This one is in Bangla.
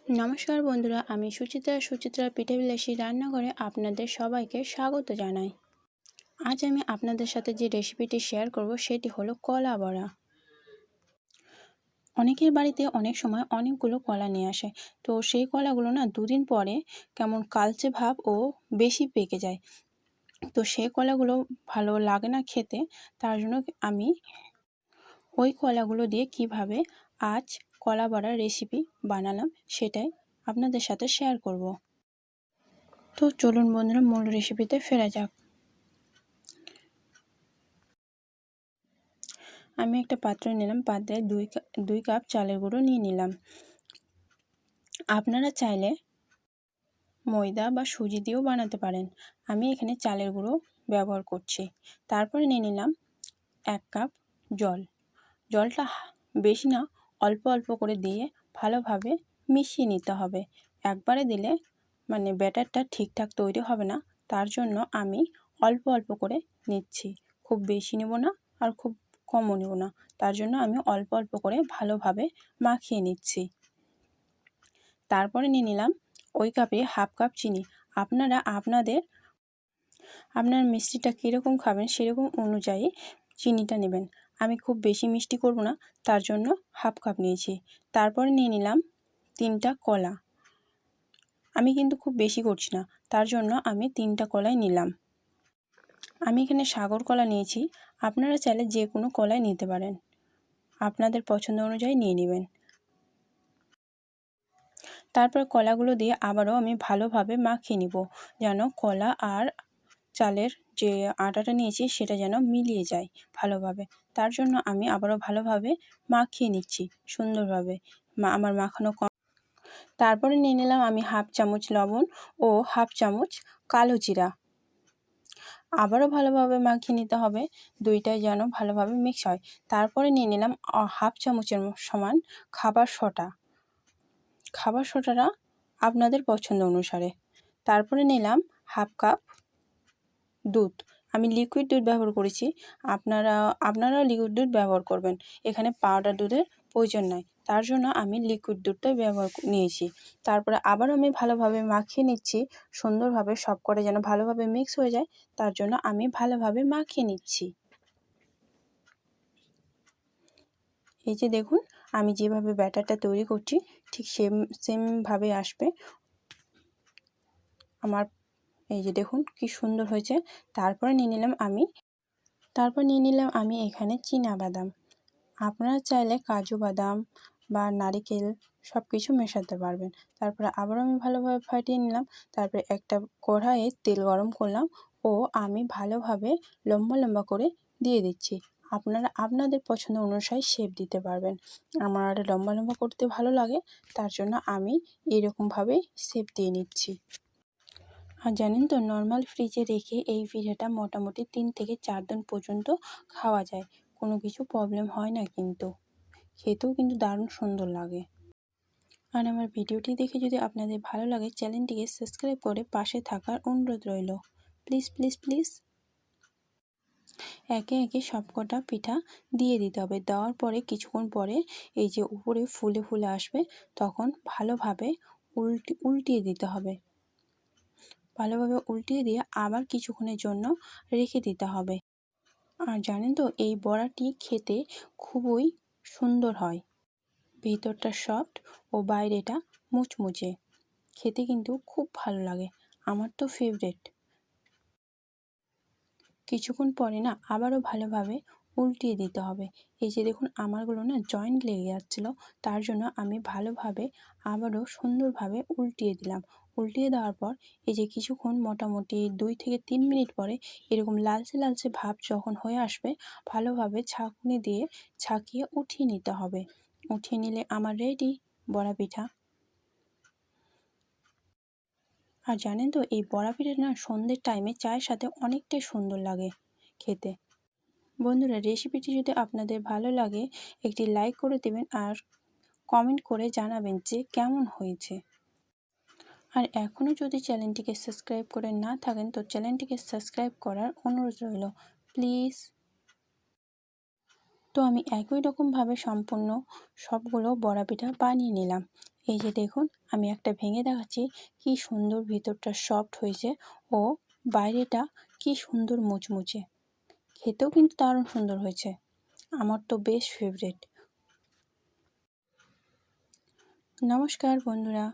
নমস্কার বন্ধুরা, আমি সুচিত্রা পিঠাবিলাসী রান্নাঘরে আপনাদের সবাইকে স্বাগত জানাই। আজ আমি আপনাদের সাথে যে রেসিপিটি শেয়ার করব সেটি হলো কলা বড়া। অনেকের বাড়িতে অনেক সময় অনেকগুলো কলা নিয়ে আসে, তো সেই কলাগুলো না দুদিন পরে কেমন কালচে ভাব ও বেশি পেকে যায়, তো সেই কলাগুলো ভালো লাগে না খেতে। তার জন্য আমি ওই কলাগুলো দিয়ে কিভাবে আজ কলা বড়ার রেসিপি বানালাম সেটাই আপনাদের সাথে শেয়ার করব। তো চলুন বন্ধুরা, মূল রেসিপিতে ফেরা যাক। আমি একটা পাত্র নিলাম, পাত্রে দুই কাপ চালের গুঁড়ো নিয়ে নিলাম। আপনারা চাইলে ময়দা বা সুজি দিয়েও বানাতে পারেন, আমি এখানে চালের গুঁড়ো ব্যবহার করছি। তারপরে নিয়ে নিলাম 1 কাপ জল। জলটা বেশি না, অল্প অল্প করে দিয়ে ভালোভাবে মিশিয়ে নিতে হবে। একবারে দিলে ব্যাটারটা ঠিকঠাক তৈরি হবে না, তার জন্য আমি অল্প অল্প করে নিচ্ছি। খুব বেশি নেব না আর খুব কমও নেব না, তার জন্য আমি অল্প অল্প করে ভালোভাবে মাখিয়ে নিচ্ছি। তারপরে নিয়ে নিলাম ওই কাপে 1/2 কাপ চিনি। আপনারা আপনার মিষ্টিটা কীরকম খাবেন সেরকম অনুযায়ী চিনিটা নেবেন। আমি খুব বেশি মিষ্টি করব না, তার জন্য 1/2 কাপ নিয়েছি। তারপরে নিয়ে নিলাম 3টা কলা। আমি কিন্তু খুব বেশি করছি না, তার জন্য আমি 3টা কলাই নিলাম। আমি এখানে সাগর কলা নিয়েছি, আপনারা চাইলে যে কোনো কলাই নিতে পারেন, আপনাদের পছন্দ অনুযায়ী নিয়ে নেবেন। তারপর কলাগুলো দিয়ে আবারও আমি ভালোভাবে মাখিয়ে নিব, যেন কলা আর চালের যে আটাটা নিয়েছি সেটা যেন মিলিয়ে যায় ভালোভাবে। তার জন্য আমি আবারও ভালোভাবে মাখিয়ে নিচ্ছি সুন্দরভাবে। আমার মাখানো তারপরে নিয়ে নিলাম আমি 1/2 চামচ লবণ ও 1/2 চামচ কালো জিরা। আবারও ভালোভাবে মাখিয়ে নিতে হবে, দুইটাই যেন ভালোভাবে মিক্স হয়। তারপরে নিয়ে নিলাম 1/2 চামচের সমান খাবার সোডাটা আপনাদের পছন্দ অনুসারে। তারপরে নিলাম 1/2 কাপ দুধ। আমি লিকুইড দুধ ব্যবহার করেছি, আপনারাও লিকুইড দুধ ব্যবহার করবেন। এখানে পাউডার দুধের প্রয়োজন নাই, তার জন্য আমি লিকুইড দুধটাই নিয়েছি। তারপরে আবারও আমি ভালোভাবে মাখিয়ে নিচ্ছি সুন্দরভাবে, সবকটা যেন ভালোভাবে মিক্স হয়ে যায়, তার জন্য আমি ভালোভাবে মাখিয়ে নিচ্ছি। এই যে দেখুন, আমি যেভাবে ব্যাটারটা তৈরি করছি ঠিক সেমভাবে আসবে আমার। এই যে দেখুন কি সুন্দর হয়েছে। তারপর নিয়ে নিলাম আমি এখানে বাদাম। আপনারা চাইলে কাজু বাদাম বা নারিকেল সব কিছু মেশাতে পারবেন। তারপরে আবারও আমি ভালোভাবে ফাটিয়ে নিলাম। তারপরে একটা কড়াইয়ে তেল গরম করলাম ও আমি ভালোভাবে লম্বা লম্বা করে দিয়ে দিচ্ছি। আপনারা আপনাদের পছন্দ অনুসারে শেপ দিতে পারবেন। আমার লম্বা লম্বা করতে ভালো লাগে, তার জন্য আমি এরকমভাবেই শেপ দিয়ে নিচ্ছি। আর জানেন তো, নর্মাল ফ্রিজে রেখে এই পিঠাটা মোটামুটি 3 থেকে 4 দিন পর্যন্ত খাওয়া যায়, কোনো কিছু প্রবলেম হয় না, কিন্তু খেতেও কিন্তু দারুণ সুন্দর লাগে। আর আমার ভিডিওটি দেখে যদি আপনাদের ভালো লাগে, চ্যানেলটিকে সাবস্ক্রাইব করে পাশে থাকার অনুরোধ রইল। Please please please. একে একে সবকটা পিঠা দিয়ে দিতে হবে। দেওয়ার পরে কিছুক্ষণ পরে এই যে উপরে ফুলে ফুলে আসবে, তখন ভালোভাবে উল্টিয়ে দিতে হবে। ভালোভাবে উল্টিয়ে দিয়ে আবার কিছুক্ষণের জন্য রেখে দিতে হবে। আর জানেন তো, এই বড়াটি খেতে খুবই সুন্দর হয়, ভিতরটা সফট ও বাইরেটা মুচমুচে, খেতে কিন্তু খুব ভালো লাগে, আমার তো ফেভারিট। কিছুক্ষণ পরে না আবারও ভালোভাবে উল্টিয়ে দিতে হবে। এই যে দেখুন, আমারগুলো না জয়েন্ট লেগে যাচ্ছিলো, তার জন্য আমি ভালোভাবে আবারও সুন্দরভাবে উল্টিয়ে দিলাম। উল্টিয়ে দেওয়ার পর এই যে কিছুক্ষণ, মোটামুটি 2 থেকে 3 মিনিট পরে এরকম লালচে লালচে ভাব যখন হয়ে আসবে, ভালোভাবে ছাঁকুনি দিয়ে ছাঁকিয়ে উঠিয়ে নিতে হবে। উঠিয়ে নিলে আমার রেডি বড়া পিঠা। আর জানেন তো, এই বড়া পিঠা না সন্ধ্যের টাইমে চায়ের সাথে অনেকটাই সুন্দর লাগে খেতে। বন্ধুরা, রেসিপিটি যদি আপনাদের ভালো লাগে একটি লাইক করে দেবেন আর কমেন্ট করে জানাবেন যে কেমন হয়েছে। আর এখনও যদি চ্যানেলটিকে সাবস্ক্রাইব করে না থাকেন, তো চ্যানেলটিকে সাবস্ক্রাইব করার অনুরোধ রইল প্লিজ। তো আমি একই রকমভাবে সম্পূর্ণ সবগুলো বড়া পিঠা বানিয়ে নিলাম। এই যে দেখুন, আমি একটা ভেঙে দেখাচ্ছি কি সুন্দর ভিতরটা সফট হয়েছে ও বাইরেটা কি সুন্দর মুচমুচে। খেতেও কিন্তু দারুণ সুন্দর হয়েছে। আমার তো বেশ ফেভারিট। নমস্কার বন্ধুরা।